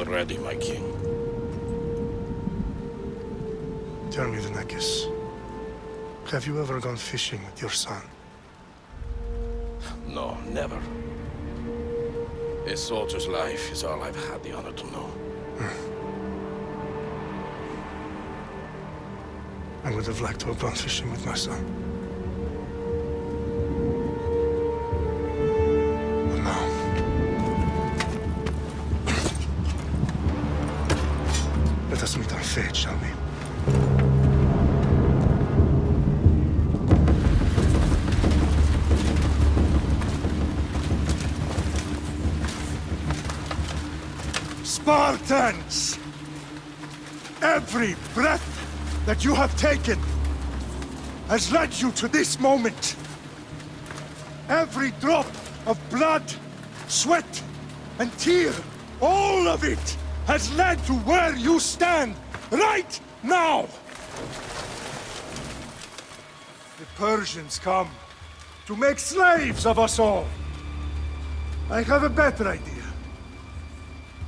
ready, my king. Tell me, the Nekis. Have you ever gone fishing with your son? No, never. A soldier's life is all I've had the honor to know. I would have liked to have gone fishing with my son. But now... Let us meet our fate, shall we? Spartans! Every breath that you have taken has led you to this moment. Every drop of blood, sweat, and tear, all of it has led to where you stand right now. The Persians come to make slaves of us all. I have a better idea.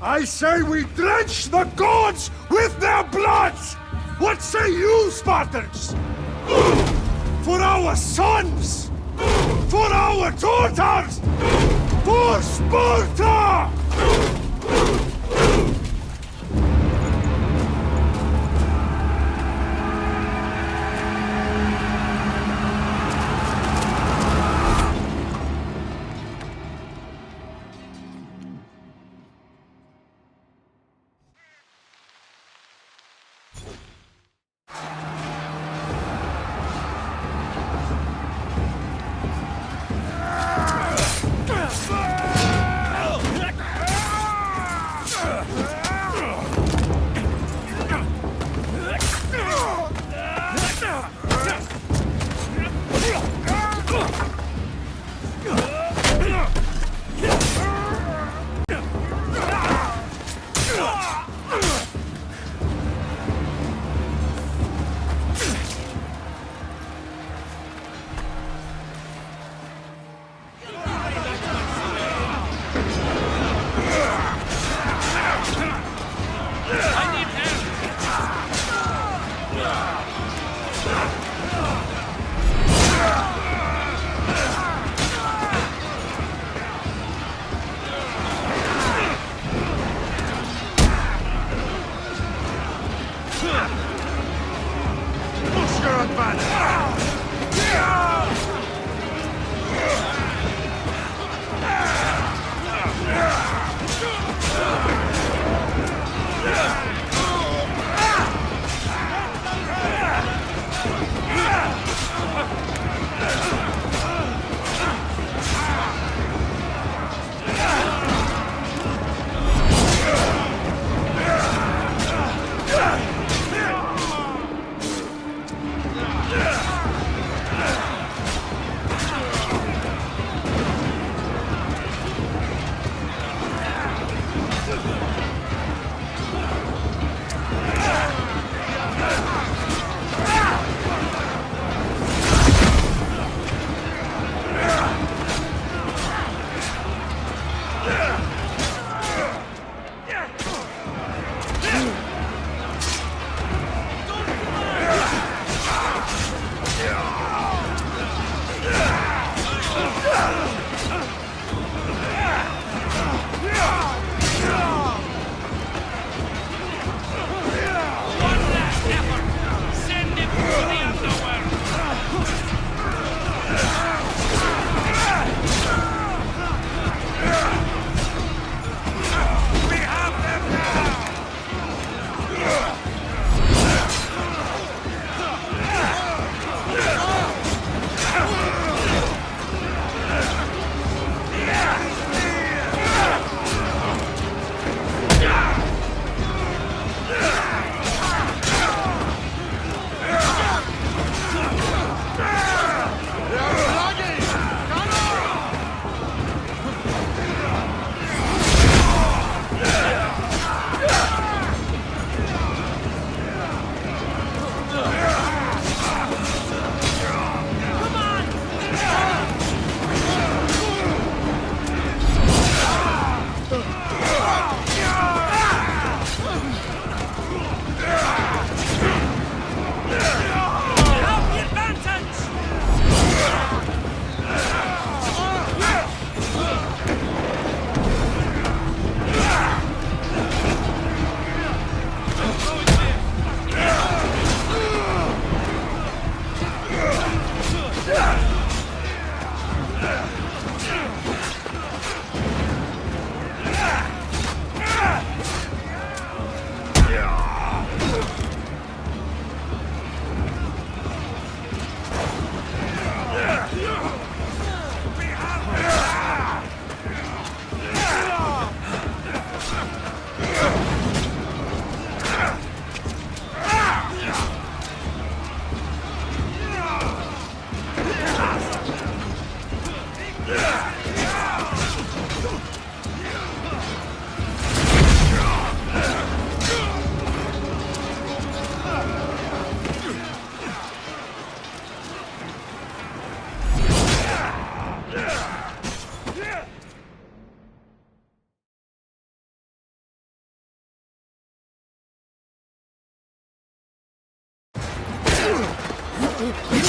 I say we drench the gods with their blood! What say you, Spartans? For our sons! For our daughters! For Sparta! Puny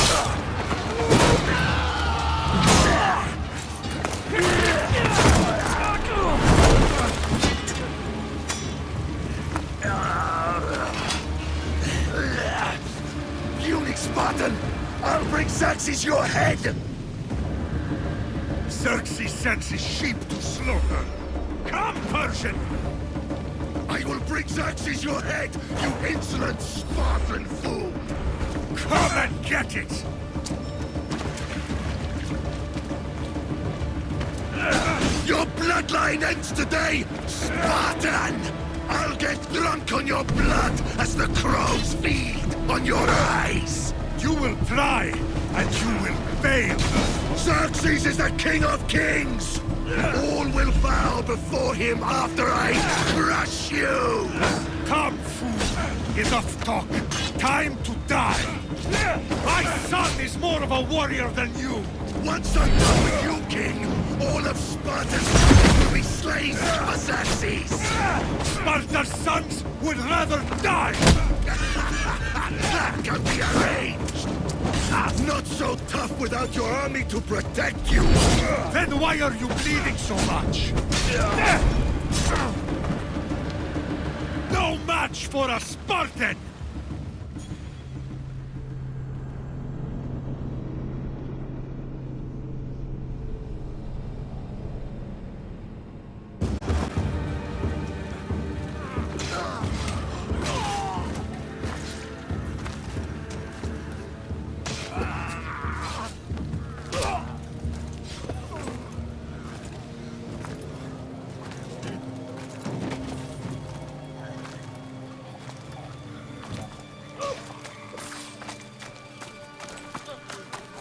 Spartan! I'll bring Xerxes your head! Xerxes sends his sheep to slaughter. Come, Persian! I will bring Xerxes your head, you insolent Spartan fool! Come and get it! Your bloodline ends today, Spartan! I'll get drunk on your blood as the crows feed on your eyes! You will try, and you will fail! Xerxes is the king of kings! All will bow before him after I crush you! Come, fool! Enough talk! Time to die! My son is more of a warrior than you! Once I'm done with you, king, all of Sparta's will be slaves for Xerxes! Sparta's sons would rather die! That can be arranged! Not so tough without your army to protect you! Then why are you bleeding so much? No match for a Spartan!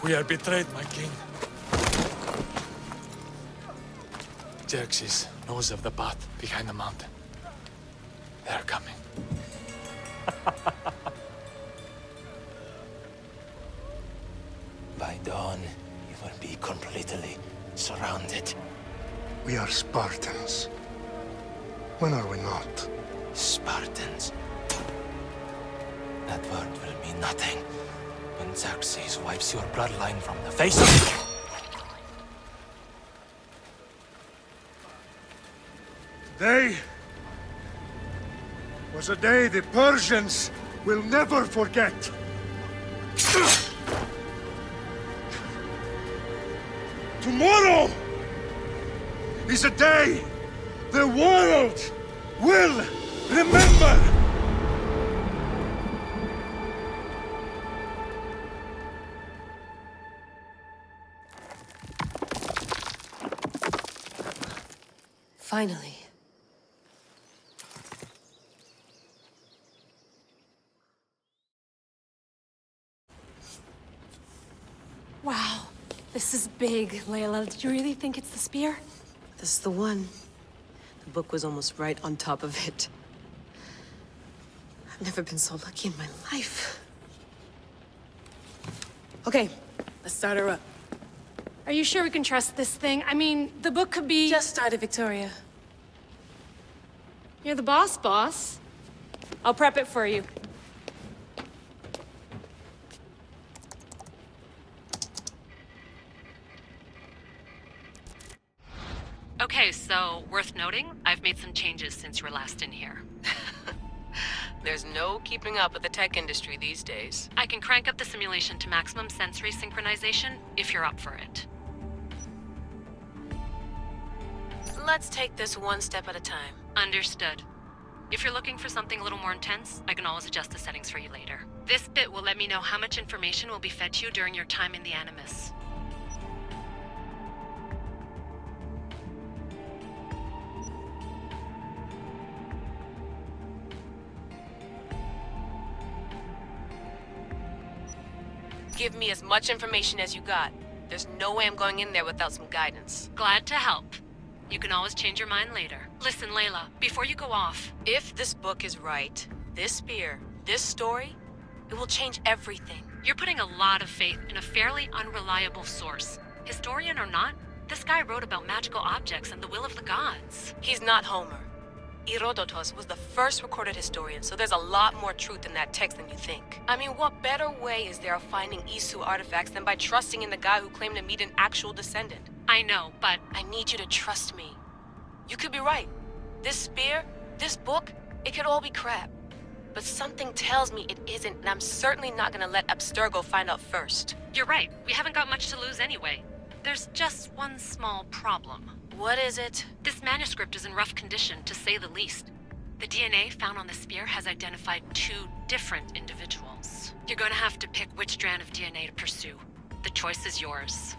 We are betrayed, my king. Xerxes knows of the path behind the mountain. They are coming. By dawn, you will be completely surrounded. We are Spartans. When are we not? Spartans. That word will mean nothing when Xerxes wipes your bloodline from the face of... Today was a day the Persians will never forget. Tomorrow is a day the world will remember. Finally. Wow, this is big, Layla. Did you really think it's the spear? This is the one. The book was almost right on top of it. I've never been so lucky in my life. Okay, let's start her up. Are you sure we can trust this thing? I mean, the book could be... Just started, Victoria. You're the boss. I'll prep it for you. Okay, so worth noting, I've made some changes since you were last in here. There's no keeping up with the tech industry these days. I can crank up the simulation to maximum sensory synchronization if you're up for it. Let's take this one step at a time. Understood. If you're looking for something a little more intense, I can always adjust the settings for you later. This bit will let me know how much information will be fed to you during your time in the Animus. Give me as much information as you got. There's no way I'm going in there without some guidance. Glad to help. You can always change your mind later. Listen, Layla, before you go off... If this book is right, this spear, this story, it will change everything. You're putting a lot of faith in a fairly unreliable source. Historian or not, this guy wrote about magical objects and the will of the gods. He's not Homer. Herodotus was the first recorded historian, so there's a lot more truth in that text than you think. I mean, what better way is there of finding Isu artifacts than by trusting in the guy who claimed to meet an actual descendant? I know, but I need you to trust me. You could be right. This spear, this book, it could all be crap. But something tells me it isn't, and I'm certainly not gonna let Abstergo find out first. you're right. We haven't got much to lose anyway. There's just one small problem. What is it? This manuscript is in rough condition, to say the least. The DNA found on the spear has identified 2 different individuals. You're going to have to pick which strand of DNA to pursue. The choice is yours.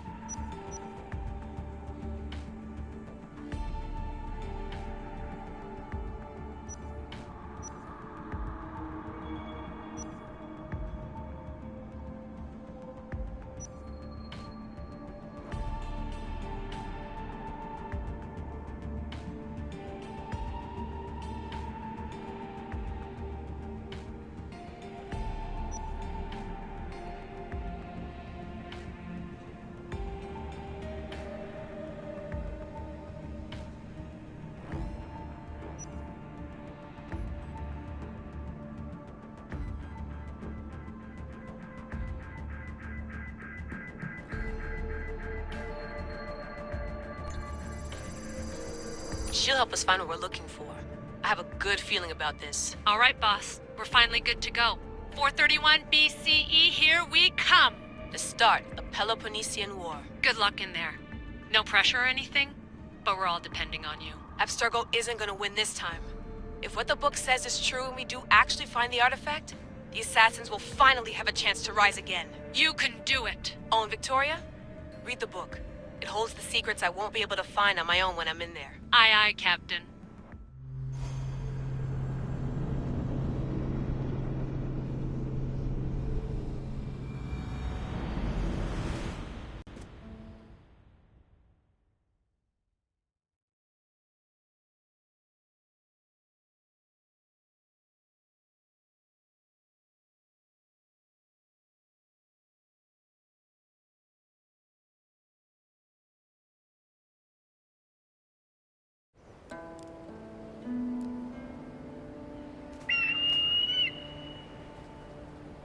She'll help us find what we're looking for. I have a good feeling about this. All right, boss. We're finally good to go. 431 BCE, here we come! The start of the Peloponnesian War. Good luck in there. No pressure or anything, but we're all depending on you. Abstergo isn't gonna win this time. If what the book says is true and we do actually find the artifact, the assassins will finally have a chance to rise again. You can do it! Oh, and Victoria? Read the book. It holds the secrets I won't be able to find on my own when I'm in there. Aye, aye, Captain.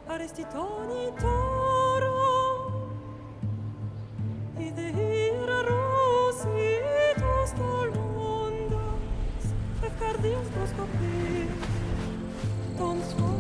Arestitoni toro, idehira rositos tolondas, efcardios dos copir, ton son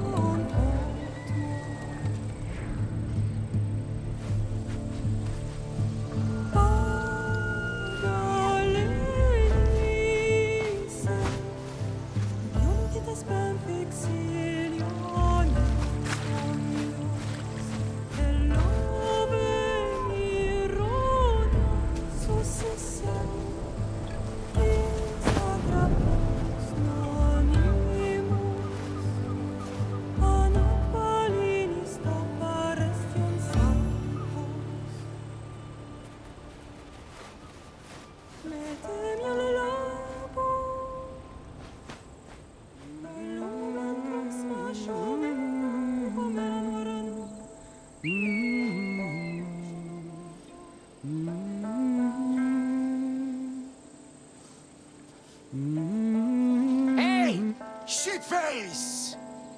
Hey! Shitface!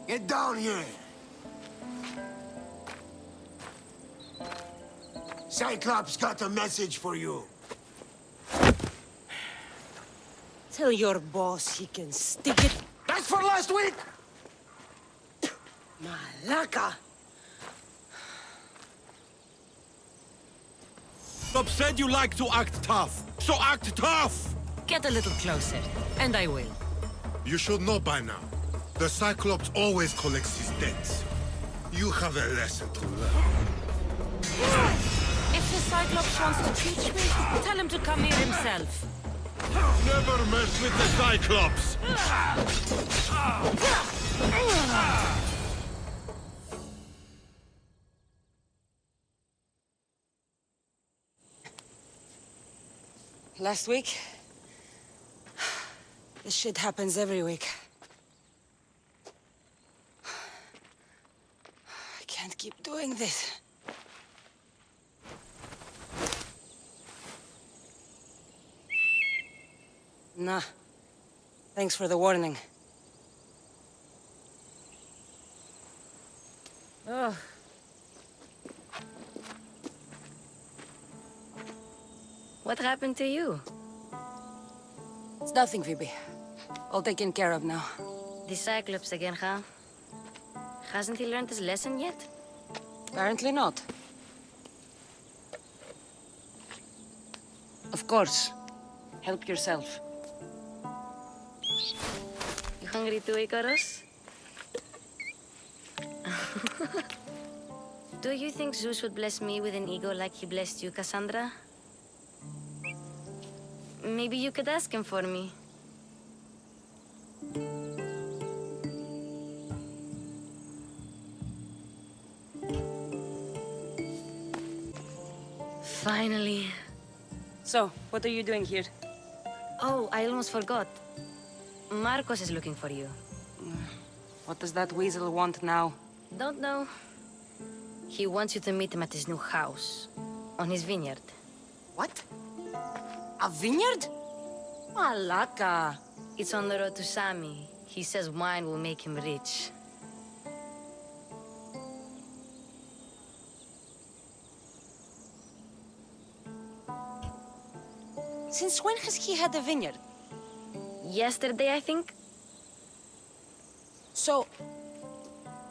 Get down here! Cyclops got a message for you. Tell your boss he can stick it. That's for last week! Malaka! Bob said you like to act tough, so act tough! Get a little closer, and I will. You should know by now. The Cyclops always collects his debts. You have a lesson to learn. If the Cyclops wants to teach me, tell him to come here himself. Never mess with the Cyclops! Last week? This shit happens every week. I can't keep doing this. Nah. Thanks for the warning. Oh. What happened to you? It's nothing, Phoebe. All taken care of now. The Cyclops again, huh? Hasn't he learned his lesson yet? Apparently not. Of course. Help yourself. You hungry too, Icarus? Do you think Zeus would bless me with an ego like he blessed you, Cassandra? Maybe you could ask him for me. Finally. So, what are you doing here? Oh, I almost forgot. Marcos is looking for you. What does that weasel want now? Don't know. He wants you to meet him at his new house. On his vineyard. What? A vineyard? Malaka. It's on the road to Sami. He says wine will make him rich. Since when has he had a vineyard? Yesterday, I think. So,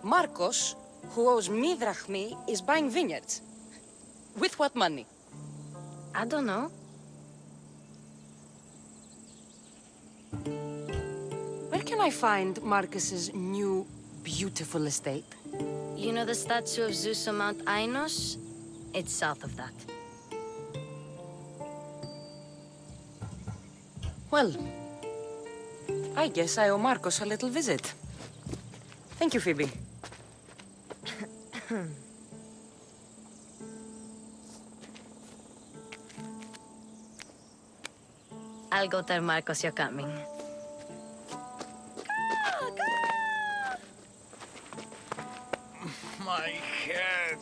Marcos, who owes me drachmi, is buying vineyards. With what money? I don't know. Where can I find Marcus's new, beautiful estate? You know the statue of Zeus on Mount Ainos? It's south of that. Well, I guess I owe Marcos a little visit. Thank you, Phoebe. I'll go tell Marcos you're coming. My head.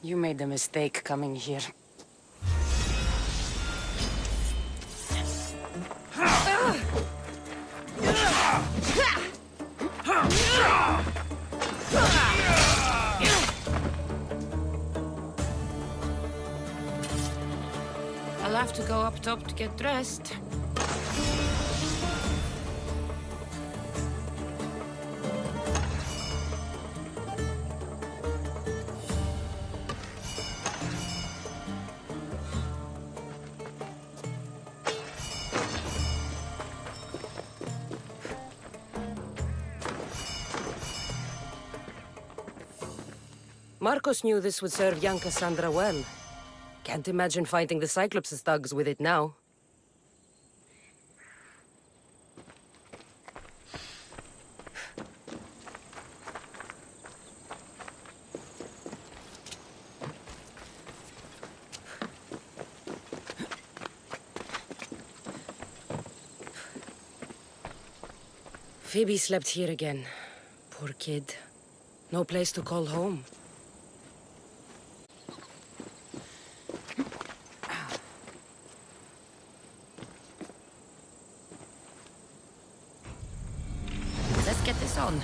You made a mistake coming here. I'll have to go up top to get dressed. Marcos knew this would serve young Cassandra well. Can't imagine fighting the Cyclops' thugs with it now. Phoebe slept here again. Poor kid. No place to call home. Let's get this on.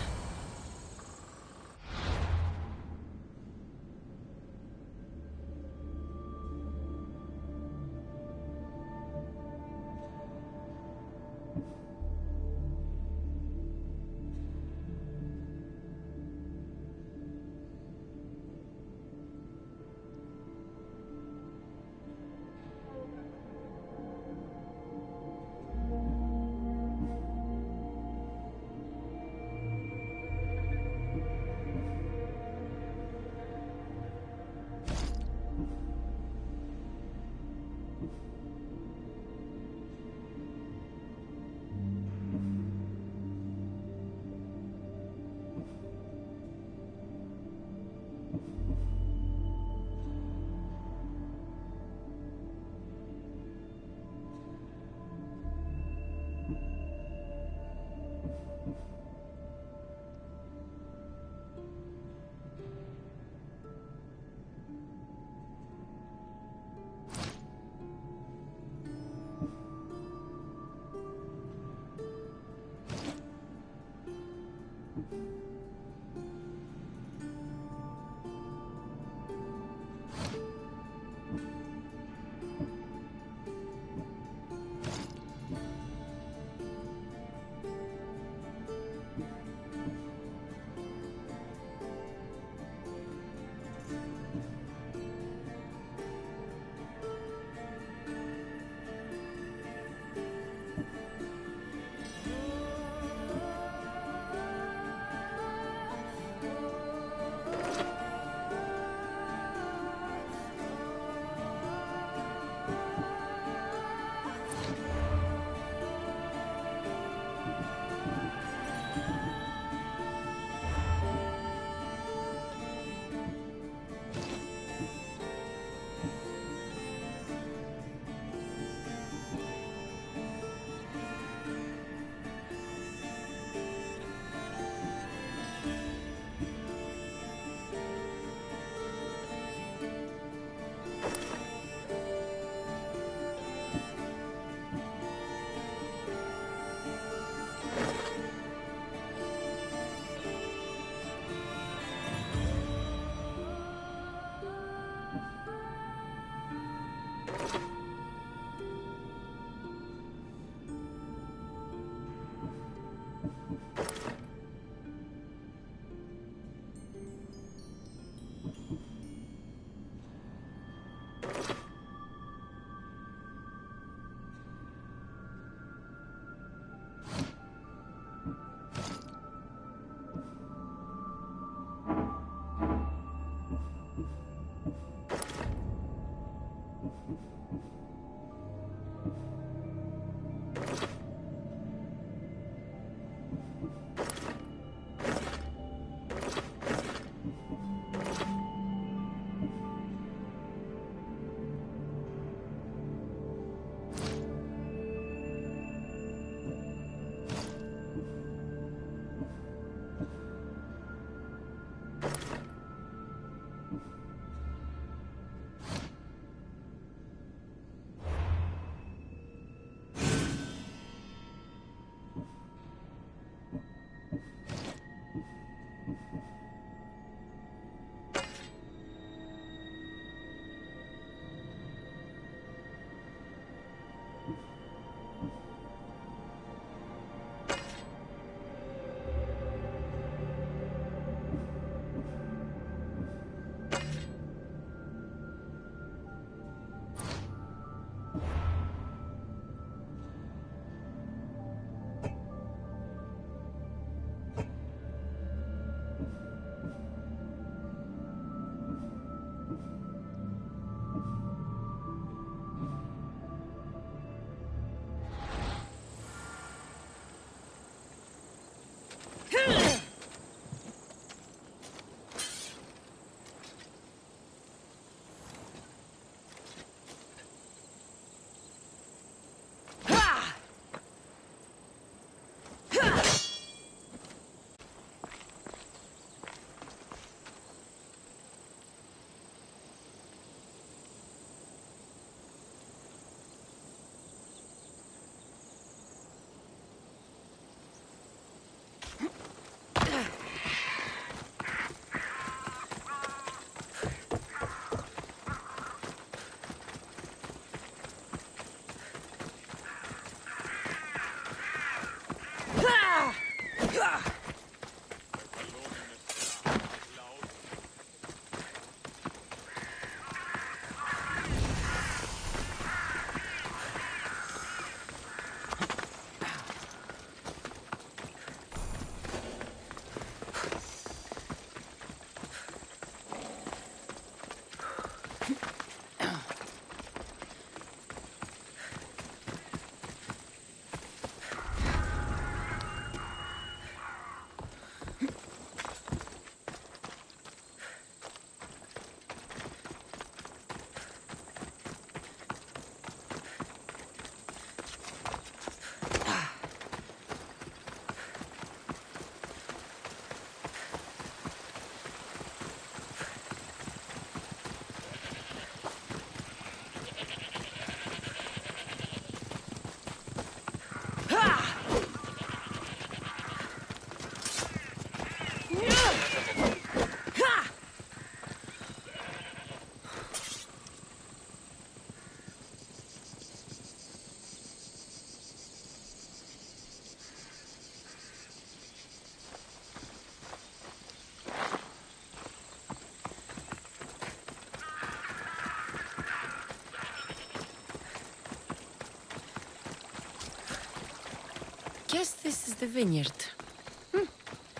Guess this is the vineyard.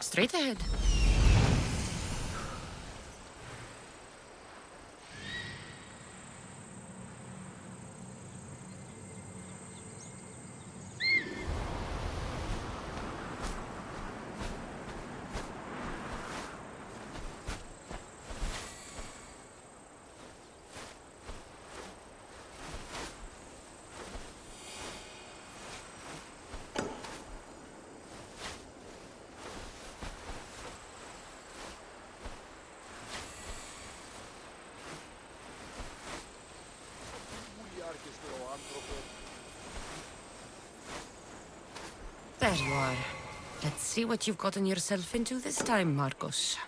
Straight ahead. There you are. Let's see what you've gotten yourself into this time, Marcos.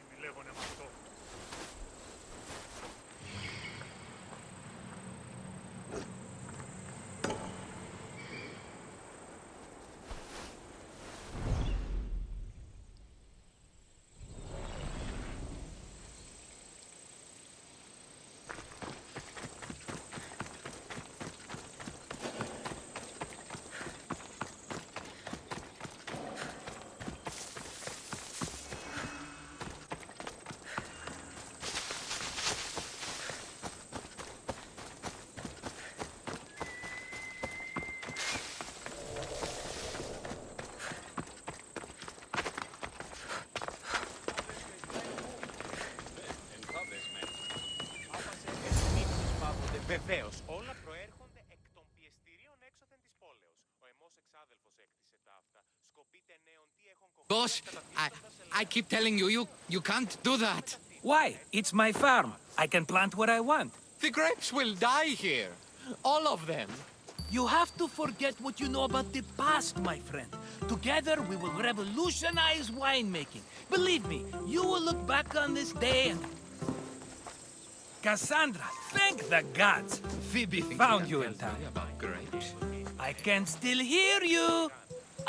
Βεβαίως, όλα προέρχονται εκ των πιεστηρίων έξωθεν της πόλεως. Ο εμός εξάδελφος έκτισε τα αυτά. Σκοπείτε νέον τι έχουν Boss, I keep telling you, you can't do that. Why? It's my farm. I can plant what I want. The grapes will die here. All of them. You have to forget what you know about the past, my friend. Together, we will revolutionize winemaking. Believe me, you will look back on this day and... Cassandra, thank the gods! Phoebe found you in time. About grapes. I can still hear you!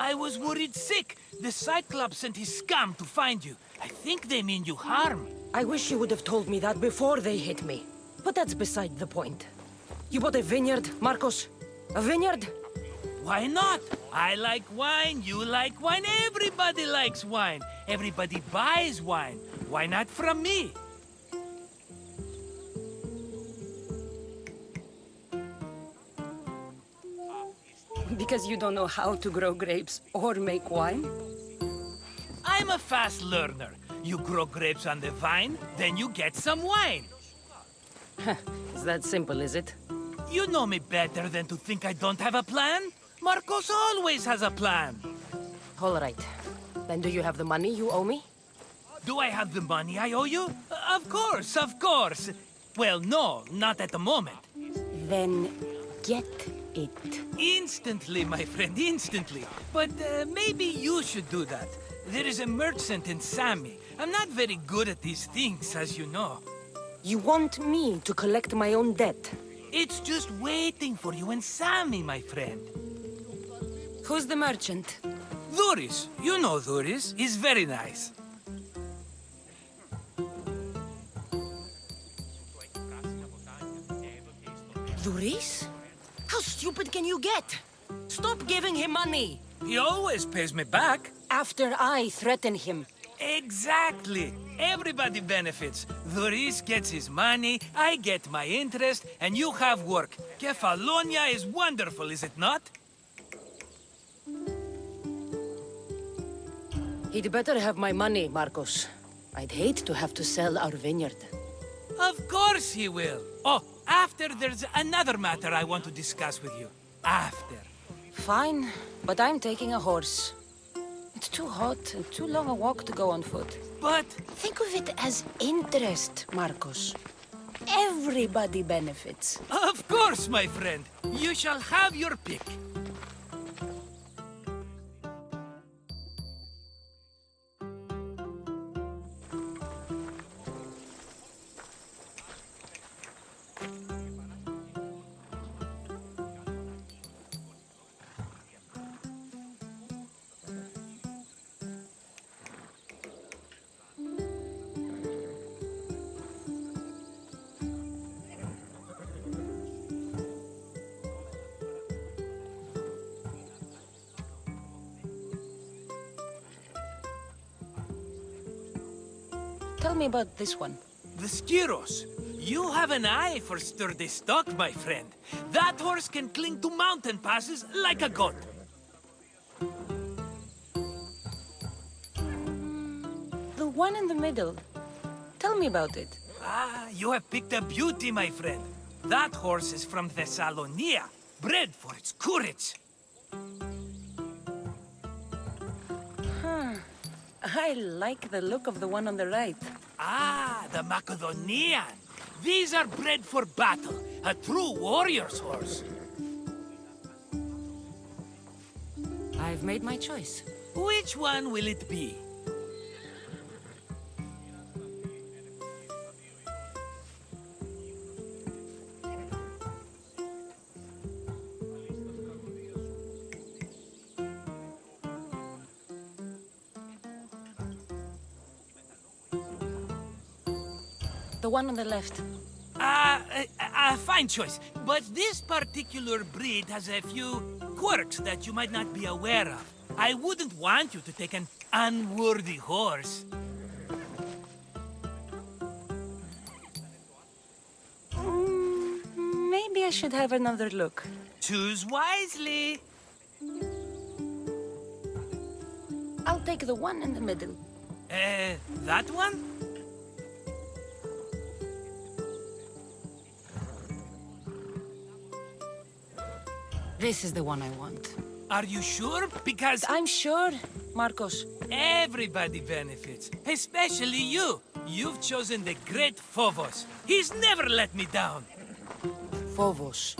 I was worried sick. The Cyclops sent his scum to find you. I think they mean you harm. I wish you would have told me that before they hit me. But that's beside the point. You bought a vineyard, Marcos? A vineyard? Why not? I like wine, you like wine, everybody likes wine. Everybody buys wine. Why not from me? Because you don't know how to grow grapes or make wine? I'm a fast learner. You grow grapes on the vine, then you get some wine. It's that simple, is it? You know me better than to think I don't have a plan. Marcos always has a plan. All right. Then do you have the money you owe me? Do I have the money I owe you? Of course, of course. Well, no, not at the moment. Then get it. Instantly, my friend, instantly. But maybe you should do that. There is a merchant in Sami. I'm not very good at these things, as you know. You want me to collect my own debt? It's just waiting for you in Sami, my friend. Who's the merchant? Dhuris. You know Dhuris. He's very nice. Dhuris? How stupid can you get? Stop giving him money! He always pays me back. After I threaten him. Exactly. Everybody benefits. Dhuris gets his money, I get my interest, and you have work. Kefalonia is wonderful, is it not? He'd better have my money, Marcos. I'd hate to have to sell our vineyard. Of course he will. Oh, after there's another matter I want to discuss with you. After. Fine, but I'm taking a horse. It's too hot and too long a walk to go on foot. But... Think of it as interest, Marcos. Everybody benefits. Of course, my friend. You shall have your pick. Tell me about this one. The Skiros. You have an eye for sturdy stock, my friend. That horse can cling to mountain passes like a goat. The one in the middle. Tell me about it. Ah, you have picked a beauty, my friend. That horse is from Thessalonia, bred for its courage. I like the look of the one on the right. Ah, the Macedonian. These are bred for battle, a true warrior's horse. I've made my choice. Which one will it be? The one on the left. Fine choice. But this particular breed has a few quirks that you might not be aware of. I wouldn't want you to take an unworthy horse. Maybe I should have another look. Choose wisely. I'll take the one in the middle. That one? This is the one I want. Are you sure? Because I'm sure, Marcos. everybody benefits, especially you. You've chosen the great Phobos. He's never let me down. Phobos.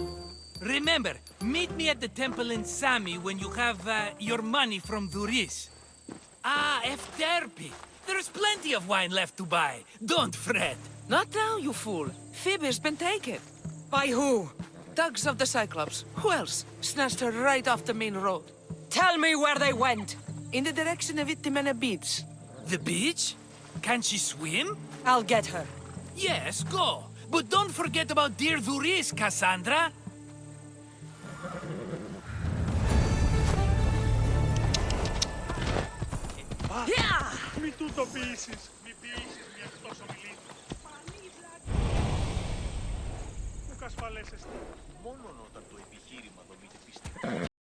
Remember, meet me at the temple in Sami when you have your money from Duris. Ah, Efterpi. There's plenty of wine left to buy. Don't fret. Not now, you fool. Phoebe's been taken. By who? Thugs of the Cyclops. Who else? Snatched her right off the main road. Tell me where they went. In the direction of Itimena Beach. The beach? Can she swim? I'll get her. Yes, go. But don't forget about dear Duris, Cassandra. Μην του το πείσεις. Μην πείσεις μια εκτός ομιλή. Πού κασφαλέσαι. Μόνον όταν το επιχείρημα